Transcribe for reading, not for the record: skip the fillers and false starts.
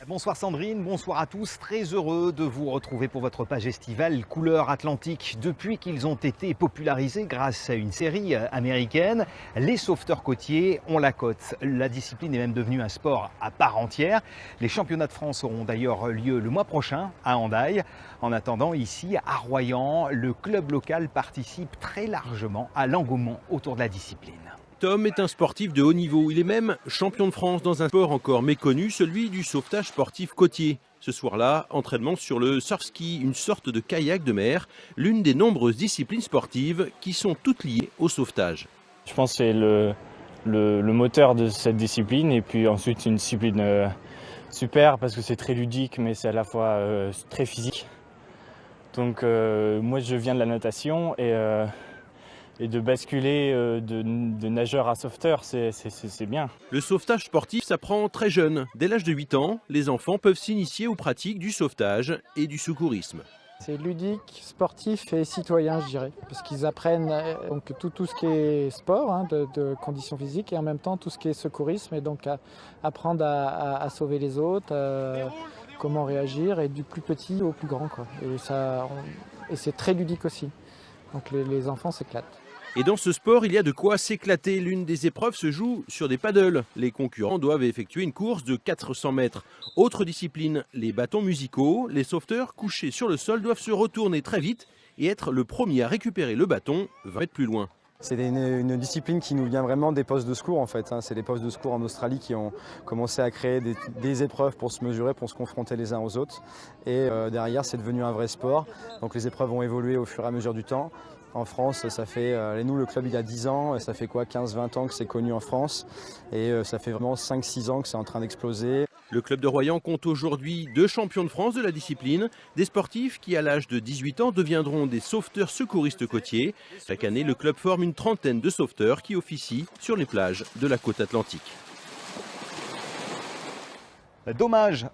Bonsoir Sandrine, bonsoir à tous. Très heureux de vous retrouver pour votre page estivale Couleurs Atlantiques. Depuis qu'ils ont été popularisés grâce à une série américaine, les sauveteurs côtiers ont la cote. La discipline est même devenue un sport à part entière. Les championnats de France auront d'ailleurs lieu le mois prochain à Hendaye. En attendant, ici à Royan, le club local participe très largement à l'engouement autour de la discipline. Tom est un sportif de haut niveau. Il est même champion de France dans un sport encore méconnu, celui du sauvetage sportif côtier. Ce soir-là, entraînement sur le surf-ski, une sorte de kayak de mer, l'une des nombreuses disciplines sportives qui sont toutes liées au sauvetage. Je pense que c'est le moteur de cette discipline, et puis ensuite c'est une discipline super parce que c'est très ludique mais c'est à la fois très physique. Donc moi je viens de la natation et de basculer de nageur à sauveteur, c'est bien. Le sauvetage sportif s'apprend très jeune. Dès l'âge de 8 ans, les enfants peuvent s'initier aux pratiques du sauvetage et du secourisme. C'est ludique, sportif et citoyen, je dirais, parce qu'ils apprennent donc tout ce qui est sport, de conditions physiques, et en même temps tout ce qui est secourisme, et donc apprendre à sauver les autres, comment réagir, et du plus petit au plus grand, quoi. Et c'est très ludique aussi, donc les enfants s'éclatent. Et dans ce sport, il y a de quoi s'éclater. L'une des épreuves se joue sur des paddles. Les concurrents doivent effectuer une course de 400 mètres. Autre discipline, les bâtons musicaux. Les sauveteurs couchés sur le sol doivent se retourner très vite et être le premier à récupérer le bâton 20 mètres plus loin. C'est une discipline qui nous vient vraiment des postes de secours en fait. C'est les postes de secours en Australie qui ont commencé à créer des épreuves pour se mesurer, pour se confronter les uns aux autres. Et derrière, c'est devenu un vrai sport. Donc les épreuves ont évolué au fur et à mesure du temps. En France, ça fait, nous le club il y a 10 ans, ça fait quoi, 15-20 ans que c'est connu en France, et ça fait vraiment 5-6 ans que c'est en train d'exploser. Le club de Royan compte aujourd'hui 2 champions de France de la discipline, des sportifs qui à l'âge de 18 ans deviendront des sauveteurs secouristes côtiers. Chaque année, le club forme une trentaine de sauveteurs qui officient sur les plages de la côte atlantique. Dommage